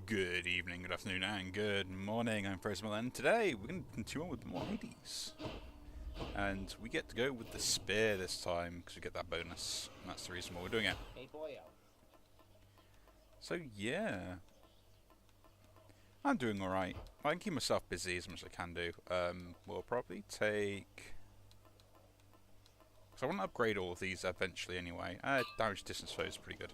Good evening, good afternoon, and good morning. I'm Frozen, and today we're going to continue on with more Hades. And we get to go with the spear this time, because we get that bonus. And that's the reason why we're doing it. Hey, boyo. So, yeah. I'm doing alright. I can keep myself busy as much as I can do. We'll probably take... because I want to upgrade all of these eventually anyway. Damage distance flow is pretty good.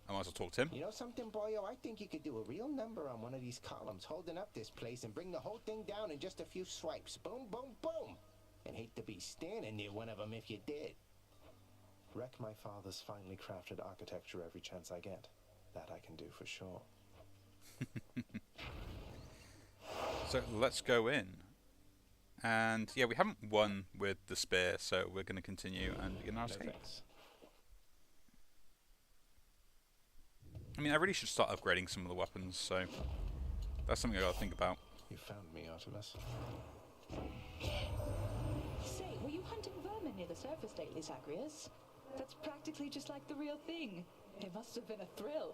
I might as well talk to him. You know something, boyo? I think you could do a real number on one of these columns holding up this place and bring the whole thing down in just a few swipes. Boom, boom, boom. And hate to be standing near one of them if you did. Wreck my father's finely crafted architecture every chance I get. That I can do for sure. So let's go in. And yeah, we haven't won with the spear, so we're going to continue and begin our escape. thanks. I mean, I really should start upgrading some of the weapons, so that's something I gotta think about. You found me, Artemis. Say, were you hunting vermin near the surface lately, Zagreus? That's practically just like the real thing. It must have been a thrill.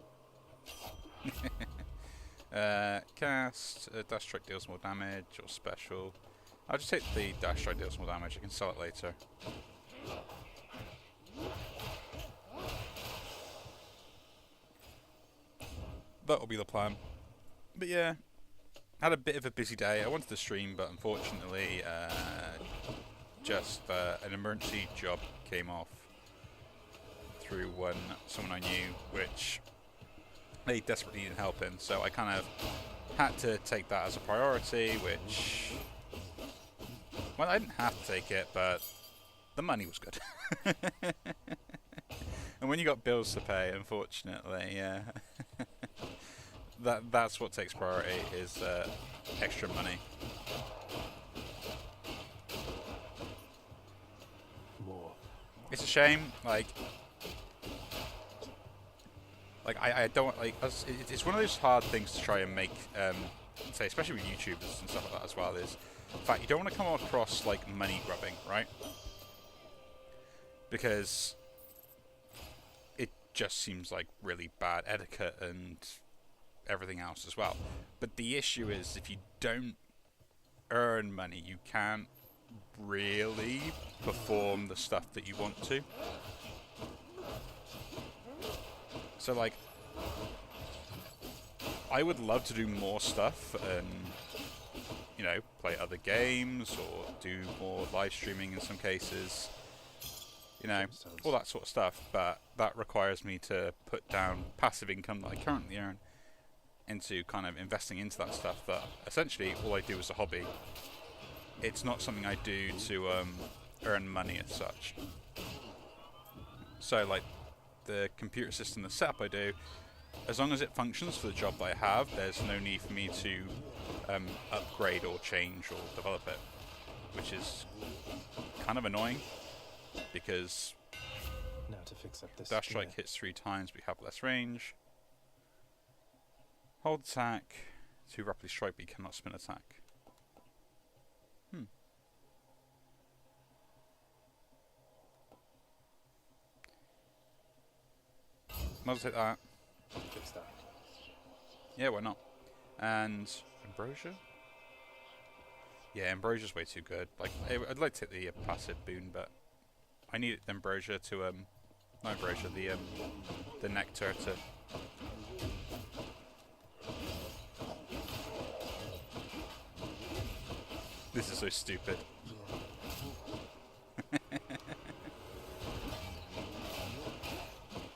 Cast, dash strike deals more damage, or special. I'll just take the dash strike deals more damage, I can sell it later. That will be the plan. But yeah, had a bit of a busy day. I wanted to stream, but unfortunately, just an emergency job came off through someone I knew, which they desperately needed help in. So I kind of had to take that as a priority, which, well, I didn't have to take it, but the money was good. And when you got bills to pay, unfortunately, yeah. That's what takes priority, is extra money. More. It's a shame, like I don't like. It's one of those hard things to try and make, say, especially with YouTubers and stuff like that as well. Is in fact you don't want to come across like money grubbing, right? Because it just seems like really bad etiquette and everything else as well. But the issue is, if you don't earn money, you can't really perform the stuff that you want to. So like, I would love to do more stuff and, you know, play other games or do more live streaming in some cases, you know, all that sort of stuff, but that requires me to put down passive income that I currently earn into kind of investing into that stuff that essentially all I do is a hobby. It's not something I do to earn money as such. So like the computer system, the setup I do, as long as it functions for the job that I have, there's no need for me to upgrade or change or develop it, which is kind of annoying because Now to fix up this dash spear. strike hits 3 times, we have less range. Hold attack to rapidly strike, but you cannot spin attack. Might as well take that. Fix that. Yeah, why not? And Ambrosia? Yeah, Ambrosia's way too good. Like, I'd like to take the passive boon, but I need the Ambrosia to not Ambrosia, the nectar to. This is so stupid.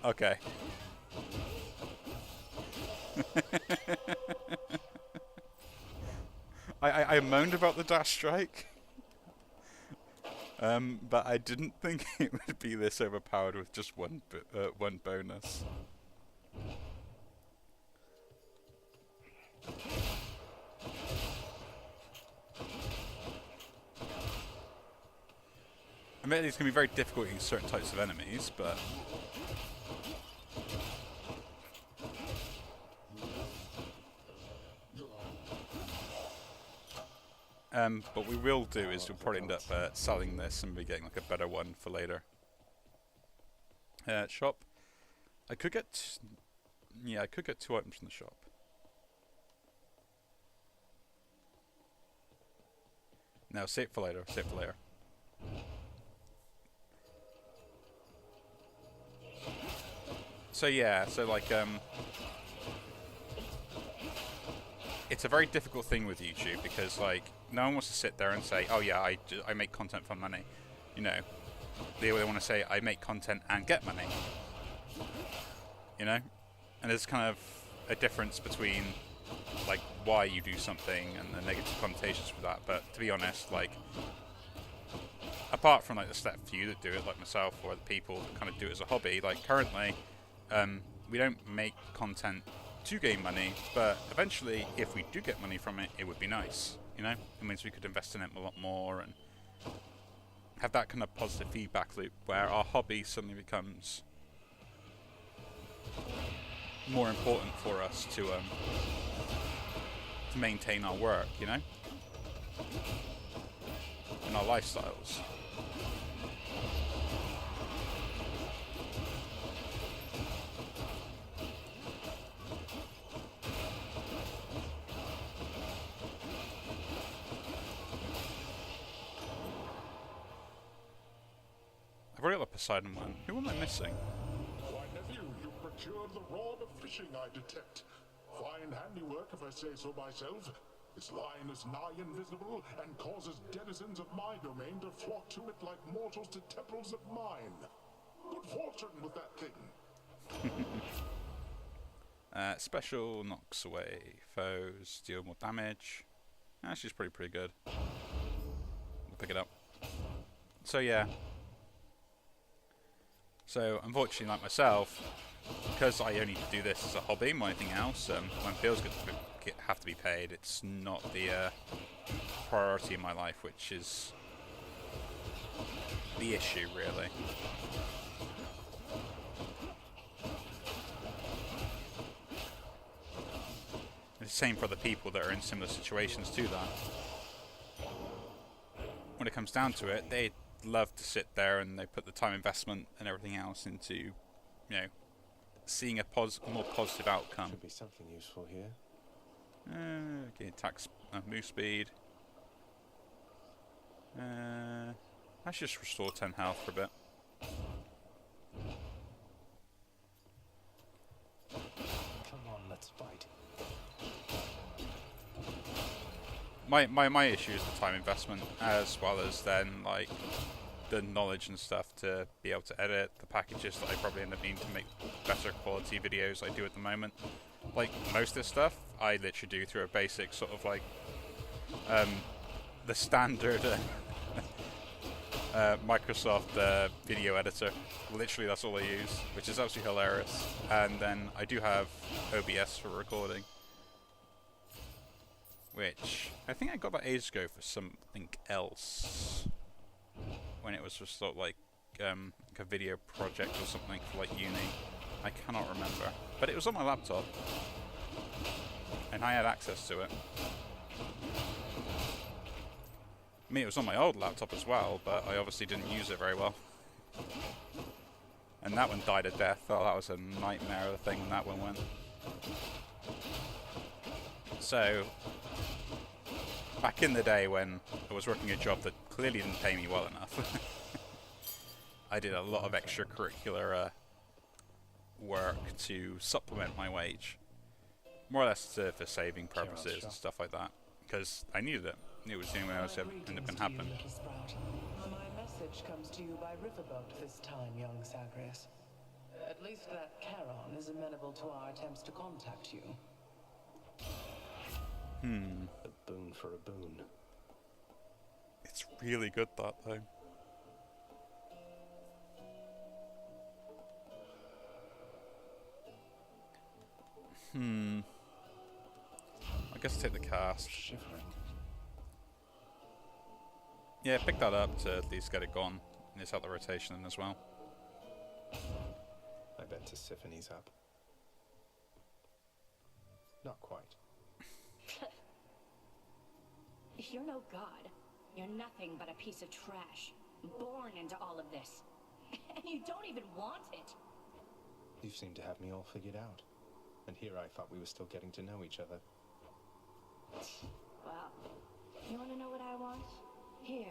Okay. I moaned about the dash strike, but I didn't think it would be this overpowered with just one bonus. I mean, it's going to be very difficult against certain types of enemies, but what we will do is we'll probably end up selling this and be getting like a better one for later. Shop. I could get Yeah, I could get 2 items from the shop. No, save it for later. Save it for later. So yeah, so like it's a very difficult thing with YouTube because like no one wants to sit there and say, oh yeah, I make content for money. You know, they want to say I make content and get money. You know, and there's kind of a difference between like why you do something and the negative connotations for that. But to be honest, like apart from like the select few that do it, like myself or the people that kind of do it as a hobby, like currently, we don't make content to gain money, but eventually, if we do get money from it, it would be nice. You know, it means we could invest in it a lot more and have that kind of positive feedback loop where our hobby suddenly becomes more important for us to maintain our work, you know, and our lifestyles. I've already got the Poseidon one. Who am I missing? Why, nephew, you procured the rod of fishing, I detect. Fine handiwork, if I say so myself. Its line is nigh invisible, and causes denizens of my domain to flock to it like mortals to temples of mine. Good fortune with that thing. Special knocks away foes, deal more damage. She's pretty good. We'll pick it up. So yeah. So unfortunately, like myself, because I only do this as a hobby, more than anything else, when bills have to be paid, it's not the priority in my life, which is the issue, really. It's the same for the people that are in similar situations to that. When it comes down to it, they love to sit there and they put the time investment and everything else into, you know, seeing a more positive outcome. Should be something useful here. Okay, attack move speed. Let's just restore 10 health for a bit. Come on, let's fight. My issue is the time investment, as well as then like the knowledge and stuff to be able to edit the packages that I probably end up needing to make better quality videos I do at the moment. Like most of this stuff, I literally do through a basic sort of like the standard Microsoft video editor. Literally, that's all I use, which is absolutely hilarious. And then I do have OBS for recording, which I think I got that ages ago for something else, when it was just sort of like a video project or something for like uni. I cannot remember, but it was on my laptop and I had access to it. I mean, it was on my old laptop as well, but I obviously didn't use it very well. And that one died a death. Oh, that was a nightmare of a thing when that one went. So, back in the day when I was working a job that clearly didn't pay me well enough, I did a lot of extracurricular work to supplement my wage. More or less for saving purposes and stuff like that, because I needed it. It was the only way I was ever going to happen. My message comes to you by riverboat this time, young Zagreus. At least that Charon is amenable to our attempts to contact you. A boon for a boon. It's really good, that, though. I guess I'll take the cast. Shivering. Yeah, pick that up to at least get it gone. And it's out the rotation as well. I bet Tissiphane's up. Not quite. You're no god. You're nothing but a piece of trash. Born into all of this. And you don't even want it. You seem to have me all figured out. And here I thought we were still getting to know each other. Well, you want to know what I want? Here,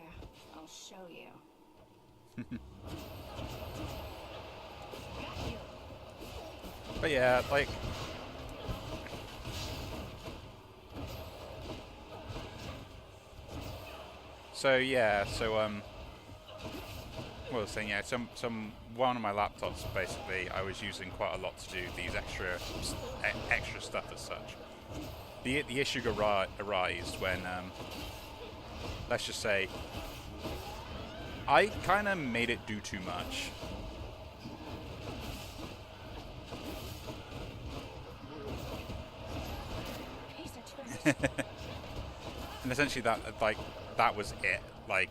I'll show you. Got you. But yeah, like... So yeah, what I was saying, yeah, one of my laptops basically I was using quite a lot to do these extra stuff as such. The issue arise when let's just say I kind of made it do too much. Piece of trash. And essentially that was it. Like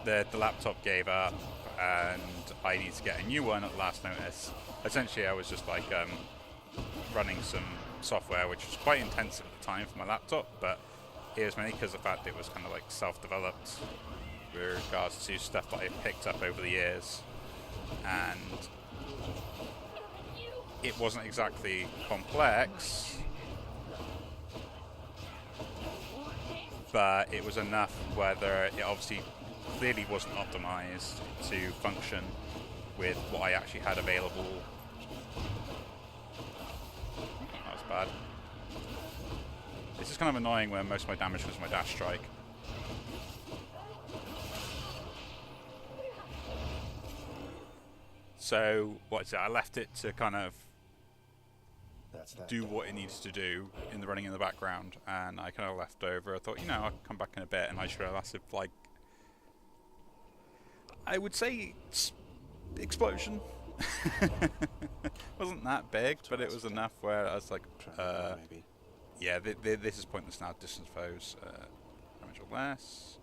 the laptop gave up and I need to get a new one at last notice. Essentially I was just like running some software which was quite intensive at the time for my laptop, but it was mainly because of the fact that it was kind of like self-developed with regards to stuff that I picked up over the years, and it wasn't exactly complex, but it was enough whether it obviously clearly wasn't optimized to function with what I actually had available. That was bad. This is kind of annoying when most of my damage was my dash strike. So, what is it? I left it to kind of do what it needs to do in the running in the background, and I kind of left over. I thought, you know, I'll come back in a bit, and I should have lasted like, I would say, explosion. Wasn't that big, but it was enough where I was like, yeah, this is pointless now. Distance foes, damage or less.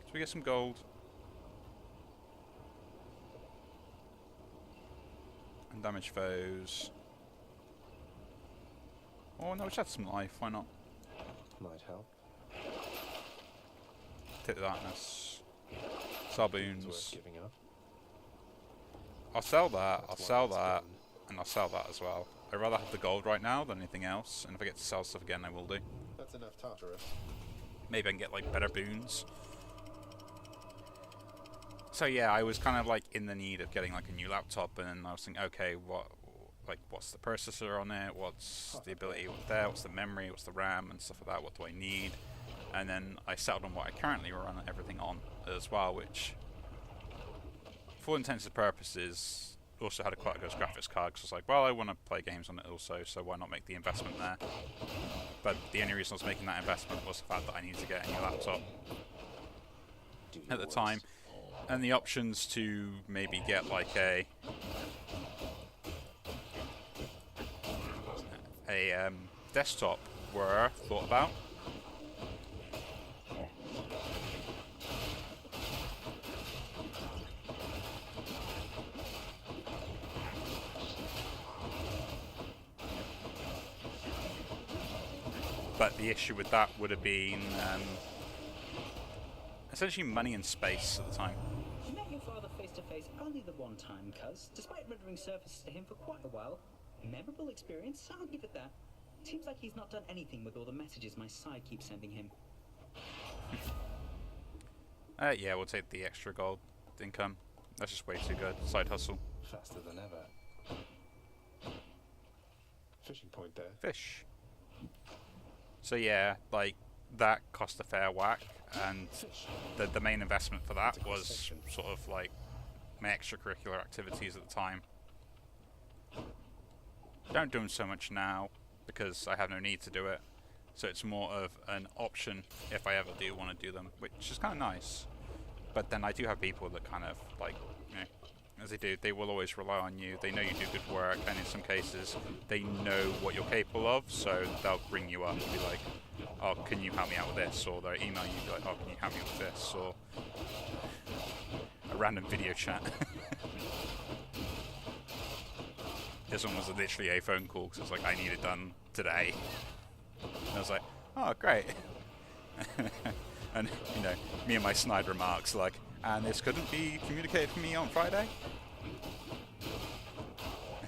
So we get some gold. And damage foes. Oh no, we should have some life, why not? Might help. Take the darkness. Sell boons. Worth giving up. I'll sell that, I'll sell that, and I'll sell that as well. I'd rather have the gold right now than anything else, and if I get to sell stuff again, I will do. That's enough Tartarus. Maybe I can get like better boons. So yeah, I was kind of like in the need of getting like a new laptop, and I was thinking, okay, what's the processor on it? What's the ability there? What's the memory? What's the RAM and stuff like that? What do I need? And then I settled on what I currently run everything on as well, which, for all intents and purposes, also had quite a good graphics card. Because I was like, well, I want to play games on it also, so why not make the investment there? But the only reason I was making that investment was the fact that I needed to get a new laptop at the time. And the options to maybe get like a desktop were thought about. But the issue with that would have been essentially money and space at the time. You met your father face to face only the one time, cuz, despite rendering services to him for quite a while. Memorable experience, I'll give it that. Seems like he's not done anything with all the messages my side keeps sending him. Yeah, we'll take the extra gold income. That's just way too good. Side hustle. Faster than ever. Fishing point there. Fish. So yeah, like, that cost a fair whack, and the main investment for that was sort of like my extracurricular activities at the time. Don't do them so much now because I have no need to do it, so it's more of an option if I ever do want to do them, which is kind of nice. But then I do have people that kind of like, you know, as they will always rely on you. They know you do good work, and in some cases they know what you're capable of, so they'll bring you up and be like, oh, can you help me out with this? Or they'll email you and be like, oh, can you help me with this? Or a random video chat. This one was literally a phone call because it's like, I need it done today. And I was like, oh, great. And, you know, me and my snide remarks like, and this couldn't be communicated to me on Friday?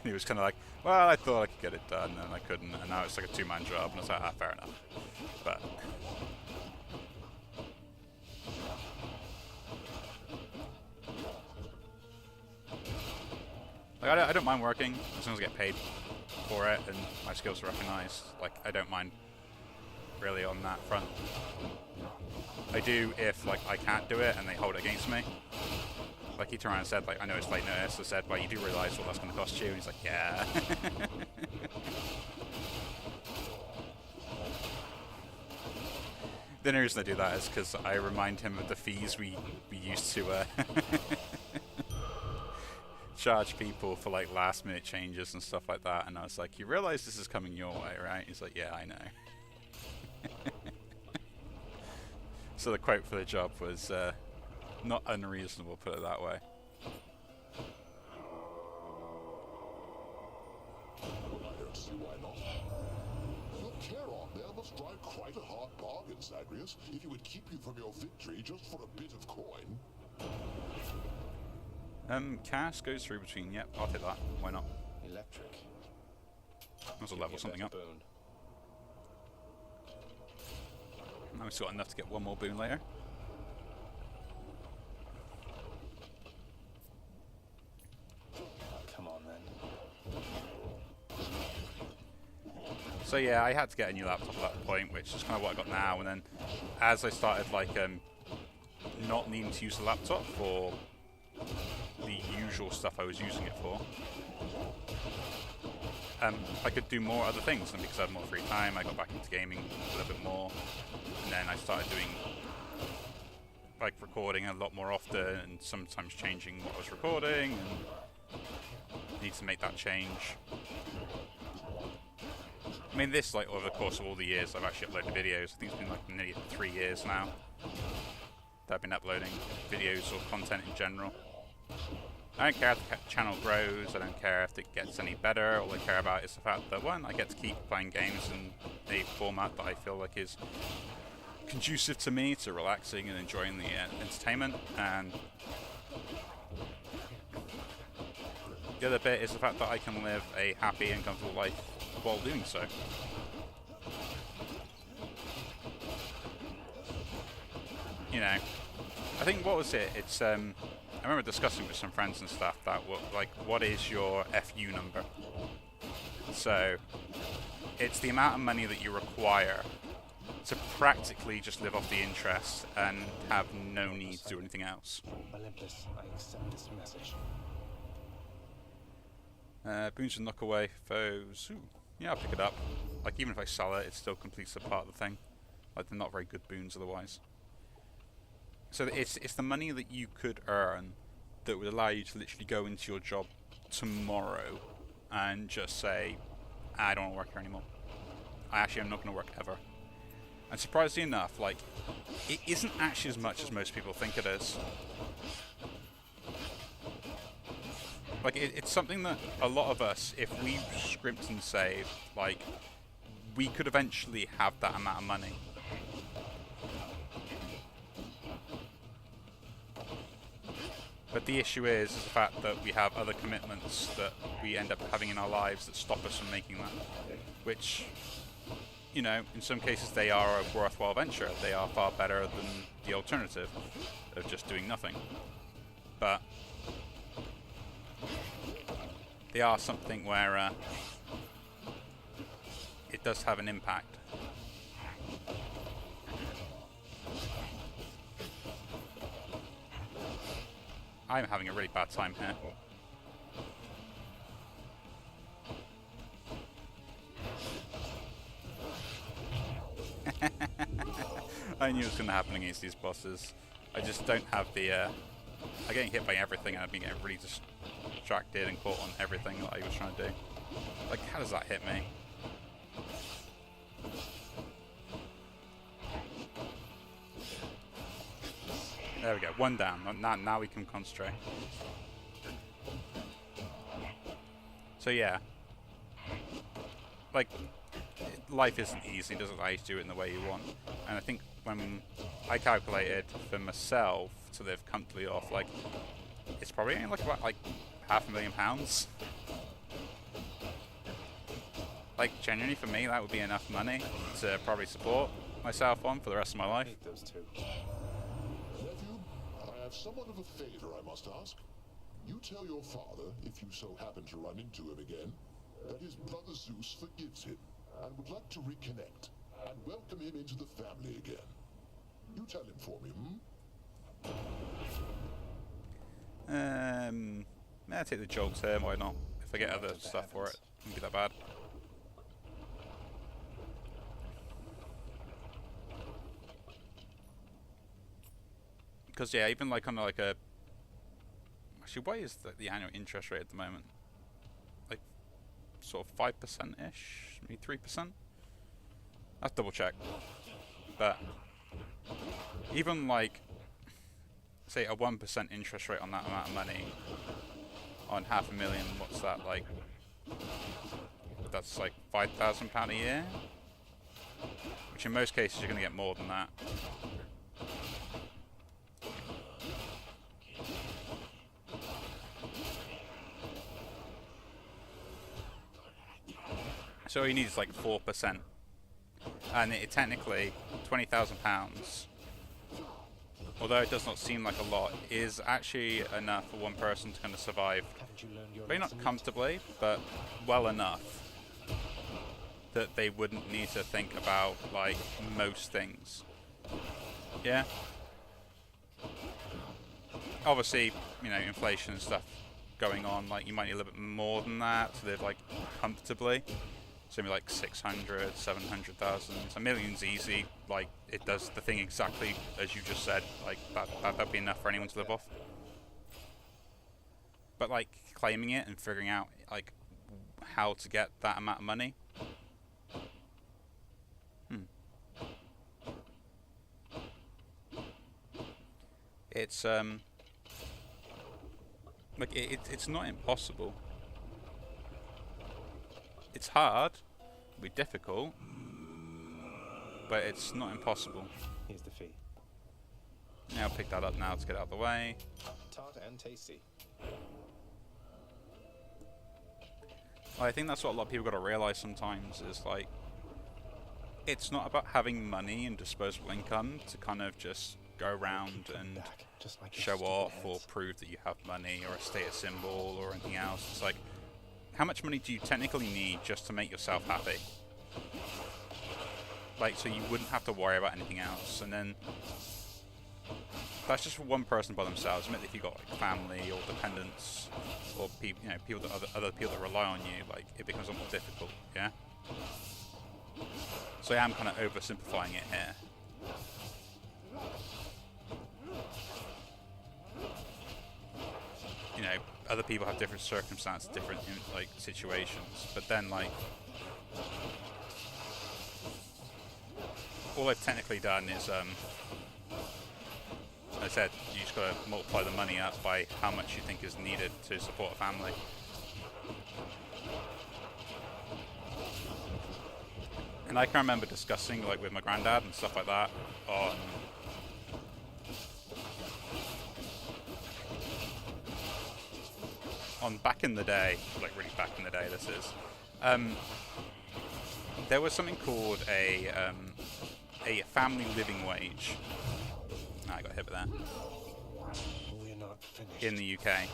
And he was kind of like, well, I thought I could get it done, and I couldn't, and now it's like a 2-man job, and I was like, ah, fair enough. But like, I don't mind working as long as I get paid for it and my skills are recognised. Like, I don't mind really on that front. I do if like I can't do it and they hold it against me. Like, he turned around and said, like, I know it's late notice. I said, well, you do realise what that's going to cost you? And he's like, yeah. The only reason I do that is because I remind him of the fees we used to charge people for like last minute changes and stuff like that, and I was like, you realise this is coming your way, right? He's like, yeah, I know. So the quote for the job was not unreasonable, put it that way. I don't see why not. Your Charon there must strike quite a hard bargain, Zagreus, if he would keep you from your victory just for a bit of coin. Cast goes through between, yep, I'll take that, why not? Electric. That's a level something up. Boon. Now we've still got enough to get one more boon later. Come on then. So yeah, I had to get a new laptop at that point, which is kind of what I got now. And then, as I started like not needing to use the laptop for the usual stuff I was using it for, I could do more other things. And because I had more free time, I got back into gaming a little bit more. And then I started doing like recording a lot more often, and sometimes changing what I was recording, and need to make that change. I mean, this, like, over the course of all the years I've actually uploaded videos. I think it's been like nearly 3 years now that I've been uploading videos or content in general. I don't care if the channel grows, I don't care if it gets any better. All I care about is the fact that, one, I get to keep playing games in a format that I feel like is conducive to me, to relaxing and enjoying the entertainment, and the other bit is the fact that I can live a happy and comfortable life while doing so. You know, I think, what was it? It's I remember discussing with some friends and stuff that what is your FU number? So it's the amount of money that you require to practically just live off the interest and have no need to do anything else. Olympus, I accept this message. Boons and knock away foes. Ooh, yeah, I'll pick it up. Like, even if I sell it, it still completes a part of the thing. Like, they're not very good boons otherwise. So it's the money that you could earn that would allow you to literally go into your job tomorrow and just say, I don't want to work here anymore. I'm not going to work ever. And surprisingly enough, like, it isn't actually as much as most people think it is. Like, it's something that a lot of us, if we scrimped and saved, like, we could eventually have that amount of money. But the issue is the fact that we have other commitments that we end up having in our lives that stop us from making that. Which, you know, in some cases they are a worthwhile venture. They are far better than the alternative of just doing nothing. But they are something where it does have an impact. I'm having a really bad time here. I knew it was going to happen against these bosses. I just don't have the... I'm getting hit by everything, and I've been getting really distracted and caught on everything that I was trying to do. Like, how does that hit me? There we go, one down. Now we can concentrate. So yeah. Like, life isn't easy, it doesn't allow you to do it in the way you want. And I think when I calculated for myself to live comfortably off, like, it's probably only like about like £500,000. like genuinely for me, that would be enough money to probably support myself on for the rest of my I life. hate those two. Nephew, I have somewhat of a favor I must ask. You tell your father, if you so happen to run into him again, that his brother Zeus forgives him and would like to reconnect and welcome him into the family again. You tell him for me, I'll take the jokes here, why not? If I get other stuff for it, it won't be that bad. Because yeah, even like on like a... Actually, what is the annual interest rate at the moment? Like, sort of 5%-ish? Maybe 3%? I'll double check. But, even like, say a 1% interest rate on that amount of money, on $500,000, what's that like? That's like £5,000 a year? Which in most cases you're going to get more than that. So all you need is like 4%, and it technically £20,000, although it does not seem like a lot, is actually enough for one person to kind of survive. Haven't you learned your Maybe not lesson? comfortably, but well enough that they wouldn't need to think about like most things. Yeah. Obviously, you know, inflation and stuff going on. Like you might need a little bit more than that to live like comfortably. So maybe like 600, 700,000. A million's easy. Like it does the thing exactly as you just said. Like that'd be enough for anyone to live off. But like claiming it and figuring out like how to get that amount of money. It's like it's not impossible. It's hard, it'll be difficult, but it's not impossible. Here's the fee. Now I'll pick that up now to get out of the way. Tart and tasty. I think that's what a lot of people got to realise sometimes is like, it's not about having money and disposable income to kind of just go around and Back, just like your show stupid off or heads. prove that you have money or a status symbol or anything else. It's like, how much money do you technically need just to make yourself happy? Like, so you wouldn't have to worry about anything else. And then that's just for one person by themselves. Admit if you've got like family or dependents or people, you know, people that other people that rely on you, like it becomes a lot more difficult. Yeah. So I am kind of oversimplifying it here. You know, other people have different circumstances, different like situations, but then like all I've technically done is I said you just gotta multiply the money up by how much you think is needed to support a family. And I can remember discussing like with my granddad and stuff like that on back in the day, like really back in the day this is, there was something called a family living wage. I got hit with that. We're not finished. In the UK,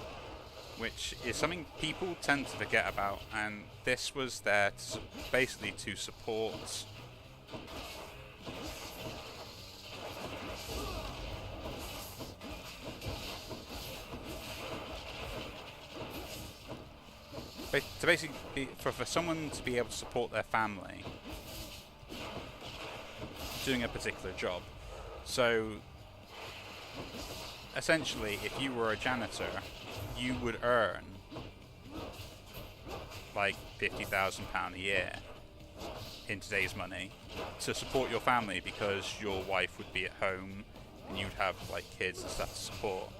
which is something people tend to forget about, and this was there to basically to support to basically for someone to be able to support their family doing a particular job. So essentially, if you were a janitor, you would earn like £50,000 a year in today's money to support your family, because your wife would be at home and you'd have like kids and stuff to support.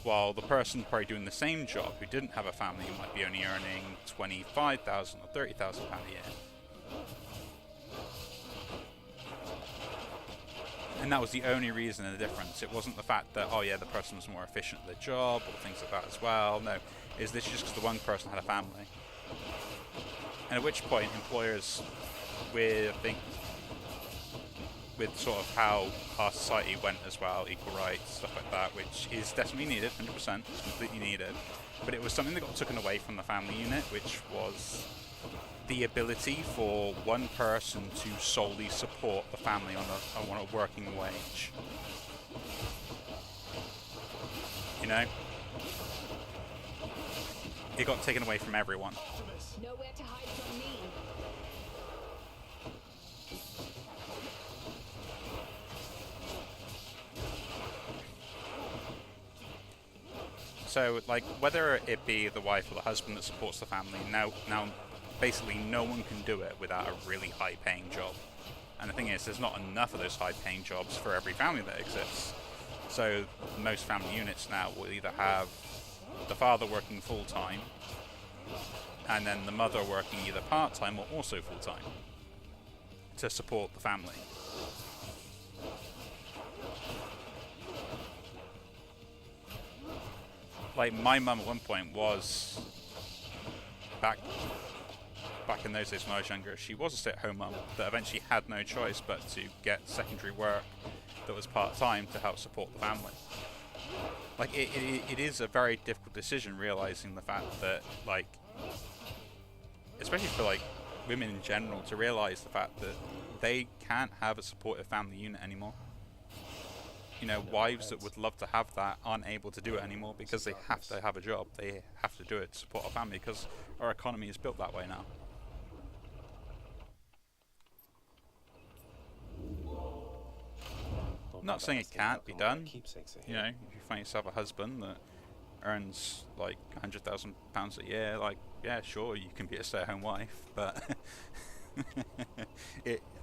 While the person probably doing the same job who didn't have a family might be only earning £25,000 or £30,000 a year. And that was the only reason in the difference. It wasn't the fact that, oh yeah, the person was more efficient at their job or things like that as well. No, it's literally just because the one person had a family. And at which point employers, with, I think, with sort of how our society went as well, equal rights, stuff like that, which is definitely needed, 100%, completely needed. But it was something that got taken away from the family unit, which was the ability for one person to solely support the family on a working wage. You know? It got taken away from everyone. Nowhere to hide from me. So, like, whether it be the wife or the husband that supports the family, now basically no one can do it without a really high-paying job. And the thing is, there's not enough of those high-paying jobs for every family that exists. So most family units now will either have the father working full-time, and then the mother working either part-time or also full-time to support the family. Like, my mum at one point was, back in those days when I was younger, she was a stay-at-home mum that eventually had no choice but to get secondary work that was part-time to help support the family. Like, it is a very difficult decision, realising the fact that, like, especially for, like, women in general, to realise the fact that they can't have a supportive family unit anymore. You know, wives that would love to have that aren't able to do it anymore because they have to have a job. They have to do it to support a family because our economy is built that way now. Not saying it can't be done. You know, if you find yourself a husband that earns like £100,000 a year, like, yeah, sure, you can be a stay-at-home wife, but I'm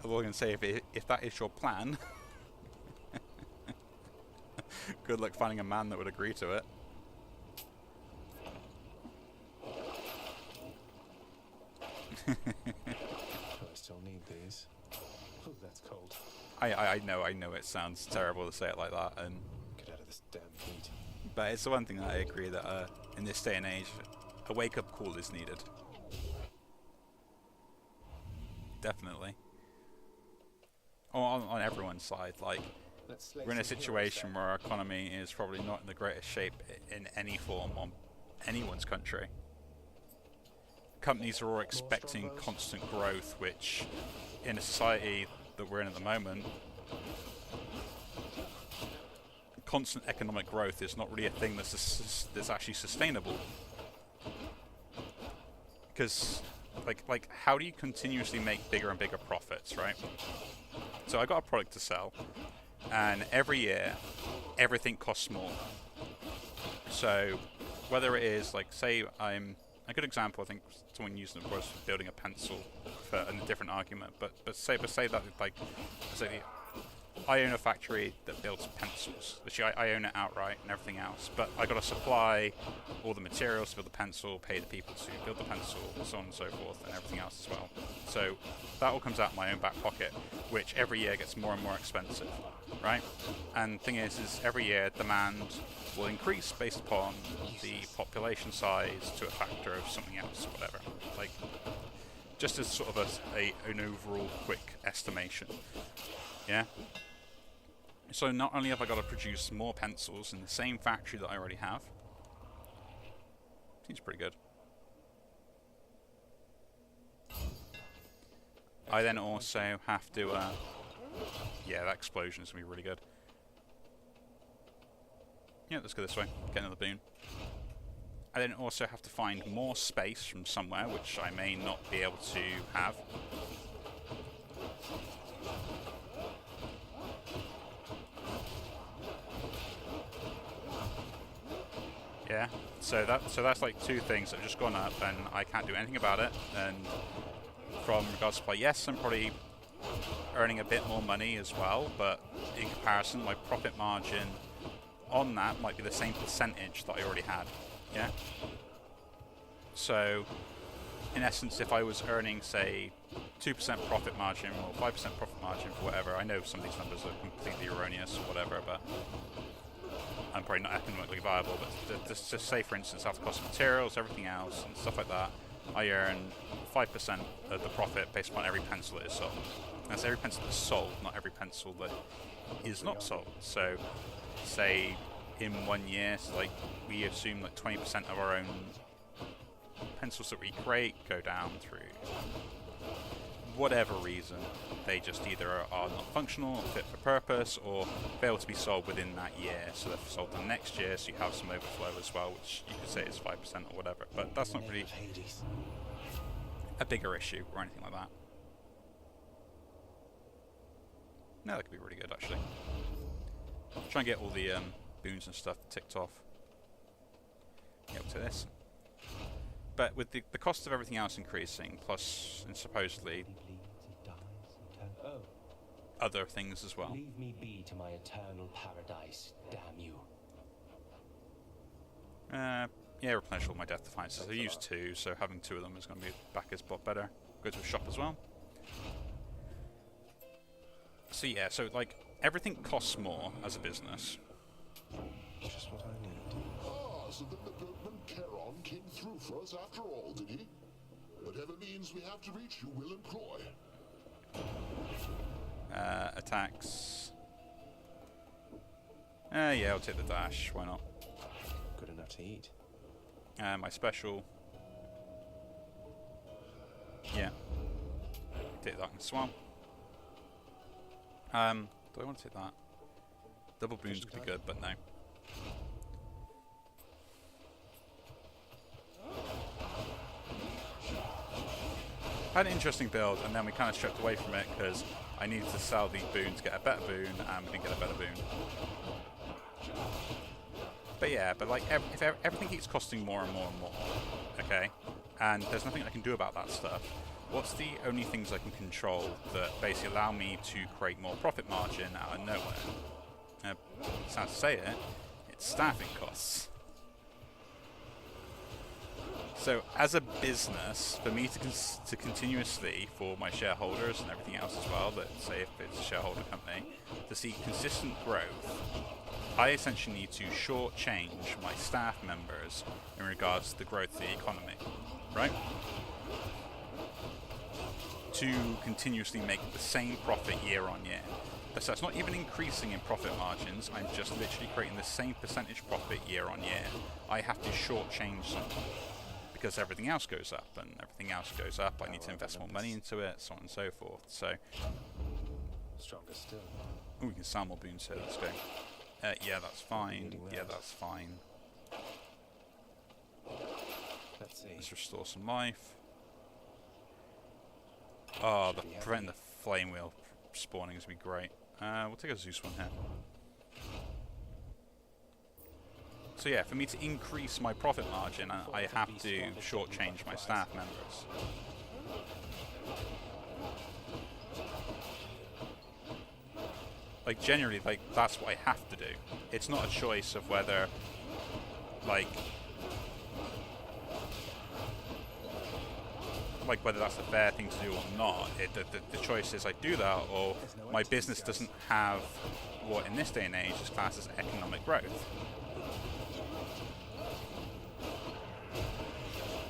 going to say, if that is your plan, good luck finding a man that would agree to it. Do I still need these? Ooh, that's cold. I know it sounds terrible to say it like that, and Get out of this damn heat. but it's the one thing that I agree that in this day and age, a wake-up call is needed. Definitely. On everyone's side, like, we're in a situation where our economy is probably not in the greatest shape in any form on anyone's country. Companies are all expecting constant growth, which in a society that we're in at the moment, constant economic growth is not really a thing that's actually sustainable. Because, like, how do you continuously make bigger and bigger profits, right? So I got a product to sell, and every year, everything costs more. So, whether it is, like, say a good example, I think someone used it was building a pencil for a different argument, but say that, like, say I own a factory that builds pencils. Actually, I own it outright and everything else, but I got to supply all the materials for the pencil, pay the people to build the pencil, so on and so forth, and everything else as well. So that all comes out of my own back pocket, which every year gets more and more expensive, right? And the thing is every year demand will increase based upon the population size to a factor of something else, whatever. Like, just as sort of an overall quick estimation, yeah? So not only have I got to produce more pencils in the same factory that I already have, seems pretty good, I then also have to, yeah, that explosion is going to be really good. Yeah, let's go this way, get another boon. I then also have to find more space from somewhere, which I may not be able to have. Yeah, so that's like two things that have just gone up, and I can't do anything about it. And from regards to supply, yes, I'm probably earning a bit more money as well, but in comparison, my profit margin on that might be the same percentage that I already had. Yeah. So, in essence, if I was earning, say, 2% profit margin or 5% profit margin for whatever, I know some of these numbers are completely erroneous or whatever, but I'm probably not economically viable, but just say, for instance, after cost of materials, everything else, and stuff like that, I earn 5% of the profit based upon every pencil that is sold. That's every pencil that's sold, not every pencil that is not sold. So, say in 1 year, so like we assume that 20% of our own pencils that we create go down through whatever reason. They just either are not functional, or fit for purpose, or fail to be sold within that year. So they're sold the next year, so you have some overflow as well, which you could say is 5% or whatever. But that's not really a bigger issue or anything like that. No, that could be really good actually. Try and get all the boons and stuff ticked off. Get up to this. But with the cost of everything else increasing, plus and supposedly other things as well. Leave me be to my eternal paradise, damn you. Yeah, replenish all my death defiances. I used 2, so having 2 of them is going to be back a spot better. Go to a shop as well. So yeah, so like everything costs more as a business. Just what I need. Ah, so then the boatman Charon came through for us after all, did he? Whatever means we have to reach you will employ. Attacks. Yeah, I'll take the dash. Why not? Good enough to eat. My special. Yeah. Take that and swamp. Do I want to take that? Double boons could be good, but no. I had an interesting build, and then we kind of stripped away from it because I needed to sell these boons to get a better boon, and we didn't get a better boon. But yeah, but like if everything keeps costing more and more and more, okay, and there's nothing I can do about that stuff, what's the only things I can control that basically allow me to create more profit margin out of nowhere? Sad to say it, it's staffing costs. So as a business, for me to continuously, for my shareholders and everything else as well, that say if it's a shareholder company, to see consistent growth, I essentially need to shortchange my staff members in regards to the growth of the economy, right? To continuously make the same profit year on year. So it's not even increasing in profit margins, I'm just literally creating the same percentage profit year on year. I have to shortchange them, because everything else goes up, and everything else goes up, I need to invest more money into it, so on and so forth. So, Stronger still. we can sell more boons here, let's go. Yeah, that's fine. Yeah, that's fine. Let's see. Let's restore some life. Oh, preventing the flame wheel spawning is going to be great. We'll take a Zeus one here. So yeah, for me to increase my profit margin, I have to shortchange my staff members. Like generally, like that's what I have to do. It's not a choice of whether, like whether that's a fair thing to do or not. The choice is I do that, or my business doesn't have what in this day and age is classed as economic growth.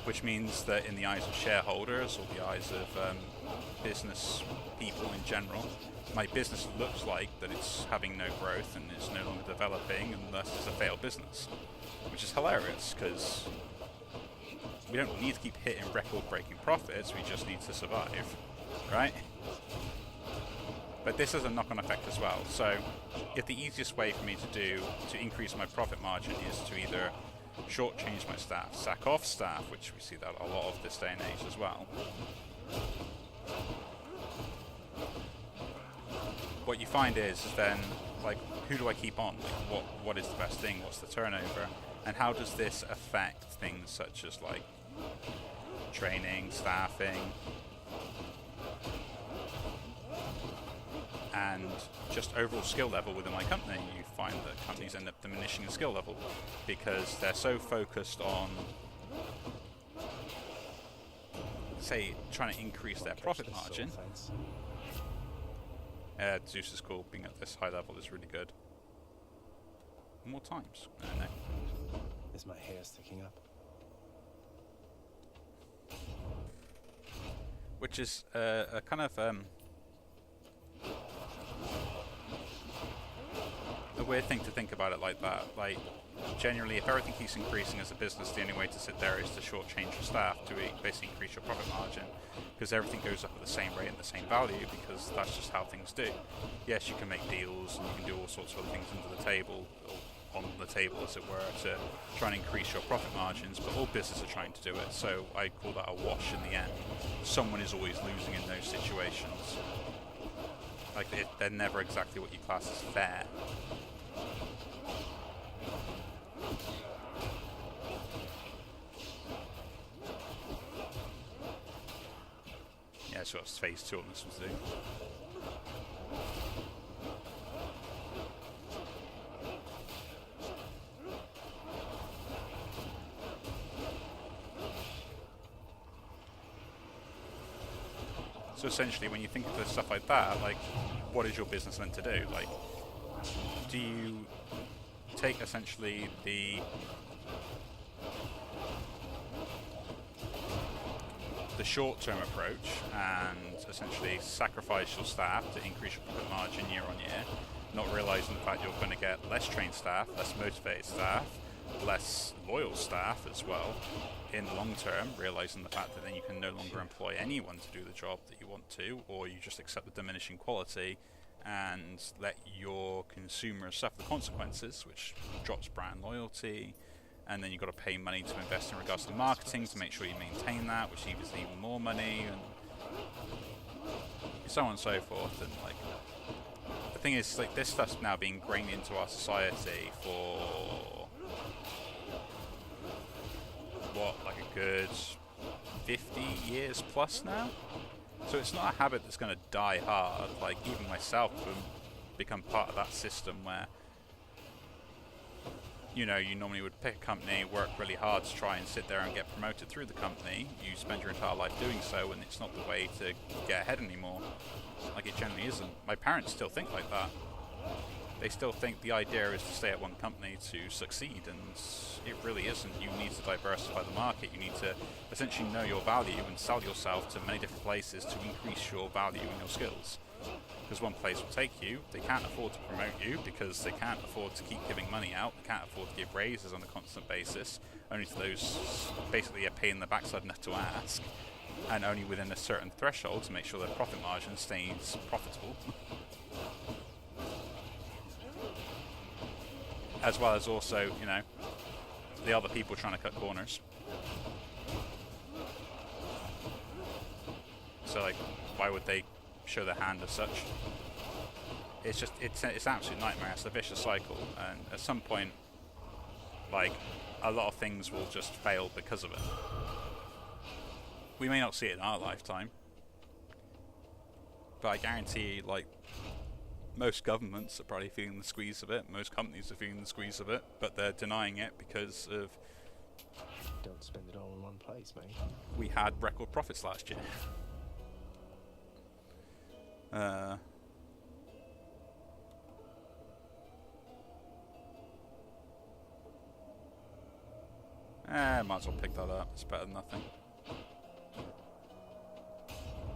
Which means that in the eyes of shareholders, or the eyes of business people in general, my business looks like that it's having no growth and it's no longer developing, and thus it's a failed business. Which is hilarious, because we don't need to keep hitting record-breaking profits, we just need to survive, right? But this has a knock-on effect as well. So if the easiest way for me to increase my profit margin is to either shortchange my staff, sack off staff, which we see that a lot of this day and age as well. What you find is then, like, who do I keep on? Like, what is the best thing? What's the turnover? And how does this affect things such as, like, training, staffing, and just overall skill level within my company? You find that companies end up diminishing in skill level because they're so focused on, say, trying to increase their profit margin. Zeus is cool. Being at this high level is really good. More times. No. Is my hair sticking up? which is a kind of a weird thing to think about it like that. Like, generally, if everything keeps increasing as a business, the only way to sit there is to shortchange your staff to basically increase your profit margin, because everything goes up at the same rate and the same value, because that's just how things do. Yes, you can make deals and you can do all sorts of other things under the table, or on the table as it were, to try and increase your profit margins, but all businesses are trying to do it, so I call that a wash in the end. Someone is always losing in those situations. Like, they're never exactly what you class as fair. Yeah, that's what phase 2 on this was doing. So essentially, when you think of stuff like that, like, what is your business meant to do? Like, do you take essentially the short-term approach and essentially sacrifice your staff to increase your profit margin year on year, not realizing the fact you're going to get less trained staff, less motivated staff, less loyal staff as well in the long term, realizing the fact that then you can no longer employ anyone to do the job that you want to, or you just accept the diminishing quality and let your consumers suffer the consequences, which drops brand loyalty, and then you've got to pay money to invest in regards to marketing to make sure you maintain that, which leaves even more money, and so on and so forth. And like, the thing is, like, this stuff's now being ingrained into our society for what, like a good 50 years plus now? So it's not a habit that's going to die hard. Like, even myself have become part of that system where, you know, you normally would pick a company, work really hard to try and sit there and get promoted through the company. You spend your entire life doing so, and it's not the way to get ahead anymore. Like, it generally isn't. My parents still think like that. They still think the idea is to stay at one company to succeed, and it really isn't. You need to diversify the market. You need to essentially know your value and sell yourself to many different places to increase your value and your skills. Because one place will take you, they can't afford to promote you because they can't afford to keep giving money out, they can't afford to give raises on a constant basis, only to those basically a pain in the backside enough to ask, and only within a certain threshold to make sure their profit margin stays profitable. As well as also, you know, the other people trying to cut corners. So, like, why would they show their hand as such? It's just, it's an absolute nightmare. It's a vicious cycle, and at some point, like, a lot of things will just fail because of it. We may not see it in our lifetime, but I guarantee, like, most governments are probably feeling the squeeze of it, most companies are feeling the squeeze of it, but they're denying it because of... Don't spend it all in one place, mate. We had record profits last year. Might as well pick that up. It's better than nothing.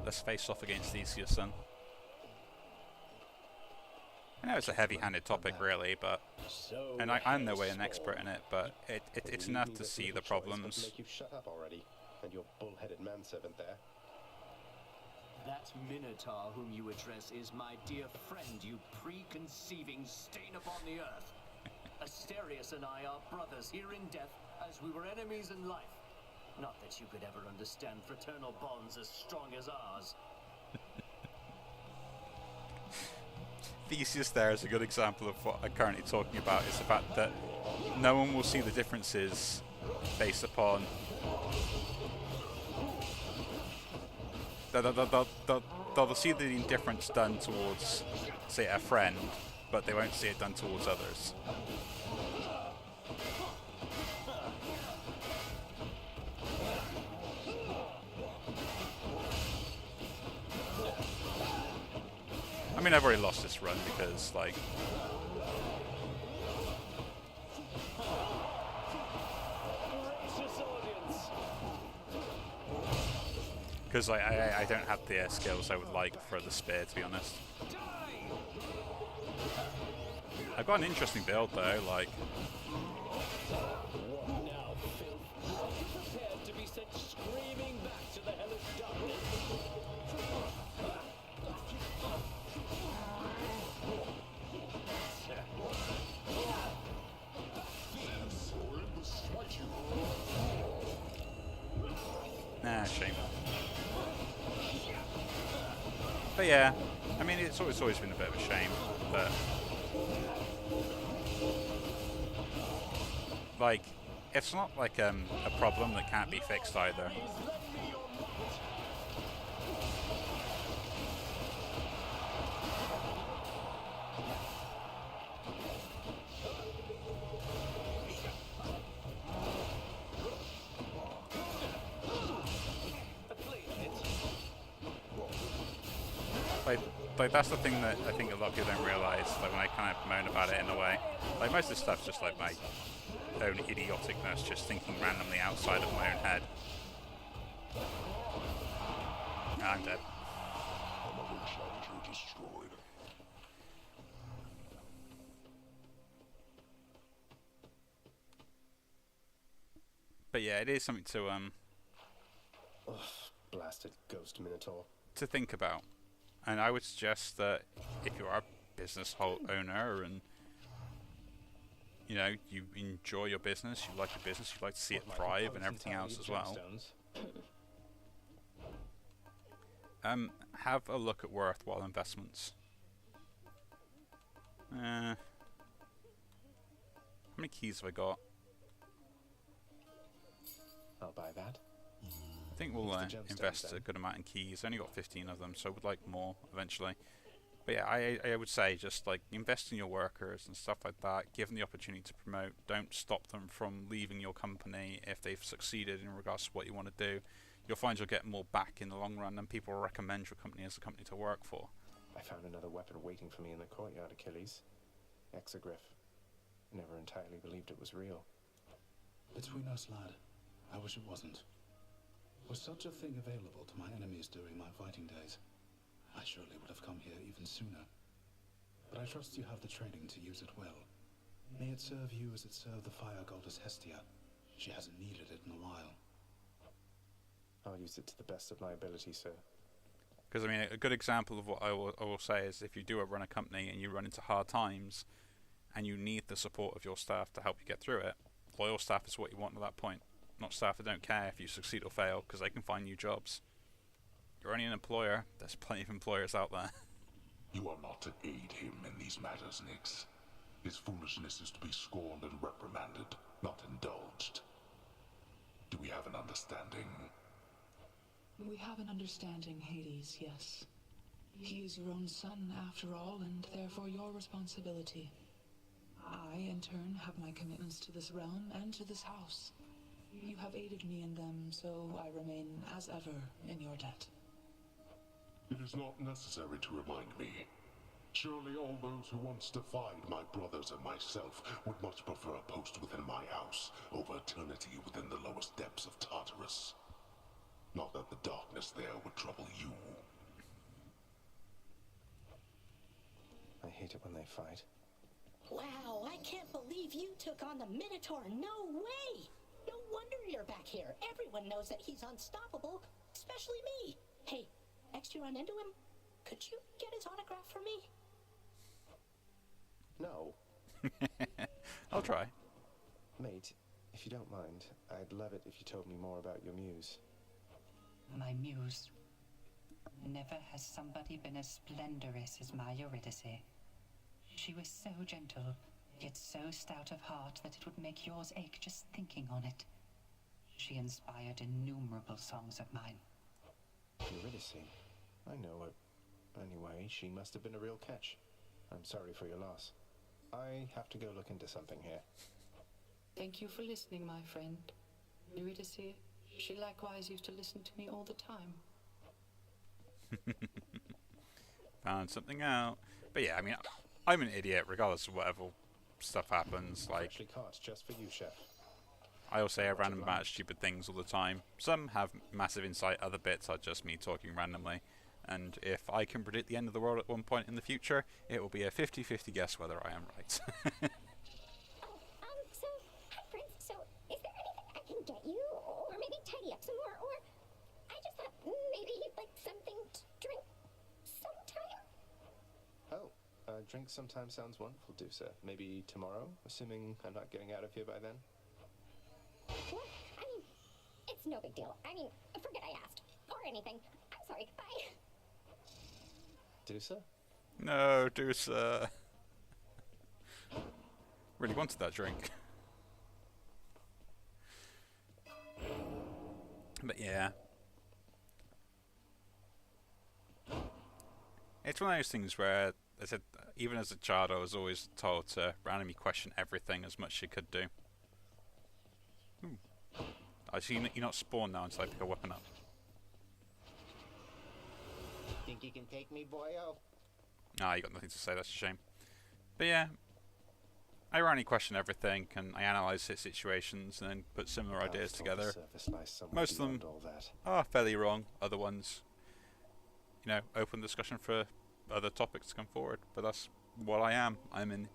Let's face off against Theseus then. I know it's a heavy-handed topic, really, but and I'm no way an expert in it, but it's enough to see the problems. Make you shut up already, and your bull-headed manservant there. That Minotaur whom you address is my dear friend, you preconceiving stain upon the earth. Asterius and I are brothers here in death, as we were enemies in life. Not that you could ever understand fraternal bonds as strong as ours. Theseus there is a good example of what I'm currently talking about. Is the fact that no one will see the differences based upon... They'll see the indifference done towards, say, a friend, but they won't see it done towards others. I mean, I've already lost this run because, like... Because I don't have the skills I would like for the spear, to be honest. I've got an interesting build though, like... What now, filth? Are you prepared to be sent screaming back to the hellish darkness? Nah, shame. But yeah, I mean, it's always been a bit of a shame that... Like, it's not like a problem that can't be fixed either. Like that's the thing that I think a lot of people don't realise, like when I kind of moan about it in a way. Like most of the stuff's just like my own idioticness, just thinking randomly outside of my own head. I'm dead. But yeah, it is something to Ugh, blasted ghost minotaur. to think about. And I would suggest that if you are a business owner and you know you enjoy your business, you like your business, you like to see it thrive and everything else as well, have a look at worthwhile investments. How many keys have I got? I'll buy that. I think we'll invest a good amount in keys. I only got 15 of them, so I would like more eventually. But yeah, I would say just like invest in your workers and stuff like that. Give them the opportunity to promote. Don't stop them from leaving your company if they've succeeded in regards to what you want to do. You'll find you'll get more back in the long run, and people will recommend your company as a company to work for. I found another weapon waiting for me in the courtyard, Achilles. Exogryph. Never entirely believed it was real. Between us, lad, I wish it wasn't. Was such a thing available to my enemies during my fighting days, I surely would have come here even sooner. But I trust you have the training to use it well. May it serve you as it served the fire goddess Hestia. She hasn't needed it in a while. I'll use it to the best of my ability, sir. Because I mean, a good example of what I will say is if you do run a company and you run into hard times and you need the support of your staff to help you get through it, loyal staff is what you want at that point. Not staff that don't care if you succeed or fail, because they can find new jobs. You're only an employer. There's plenty of employers out there. You are not to aid him in these matters, Nyx. His foolishness is to be scorned and reprimanded, not indulged. Do we have an understanding? We have an understanding, Hades, yes. He is your own son, after all, and therefore your responsibility. I, in turn, have my commitments to this realm and to this house. You have aided me in them, so I remain, as ever, in your debt. It is not necessary to remind me. Surely all those who once defied my brothers and myself would much prefer a post within my house over eternity within the lowest depths of Tartarus. Not that the darkness there would trouble you. I hate it when they fight. Wow, I can't believe you took on the Minotaur. No way! No wonder you're back here. Everyone knows that he's unstoppable, especially me. Hey, next you run into him, could you get his autograph for me? No. I'll try. Mate, if you don't mind, I'd love it if you told me more about your muse. My muse. Never has somebody been as splendorous as my Eurydice. She was so gentle, yet so stout of heart that it would make yours ache just thinking on it. She inspired innumerable songs of mine. Eurydice? I know her. Anyway, she must have been a real catch. I'm sorry for your loss. I have to go look into something here. Thank you for listening, my friend. Eurydice, she likewise used to listen to me all the time. Found something out. But yeah, I mean, I'm an idiot regardless of whatever stuff happens. Like, Freshly caught just for you, chef. I also say a random amount of stupid things all the time. Some have massive insight, other bits are just me talking randomly. And if I can predict the end of the world at one point in the future, it will be a 50-50 guess whether I am right. So, hi Prince, so is there anything I can get you? Or maybe tidy up some more? Or I just thought maybe you'd like something to drink sometime? Drink sometime sounds wonderful, Dusa. Maybe tomorrow, assuming I'm not getting out of here by then? What? I mean, it's no big deal. I mean, forget I asked. Or anything. I'm sorry, bye. Dusa? No, Dusa. Really wanted that drink. But yeah. It's one of those things where, I said, even as a child, I was always told to randomly question everything as much as you could do. I see you're not spawned now until I pick a weapon up. Think you can take me, boyo? Ah, you got nothing to say, that's a shame. But yeah, I randomly question everything, and I analyse situations, and then put similar ideas together. Most of them are fairly wrong, other ones, you know, open discussion for other topics to come forward. But that's what I am. I'm an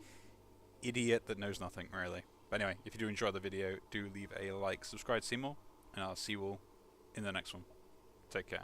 idiot that knows nothing, really. But anyway, if you do enjoy the video, do leave a like, subscribe to see more, and I'll see you all in the next one. Take care.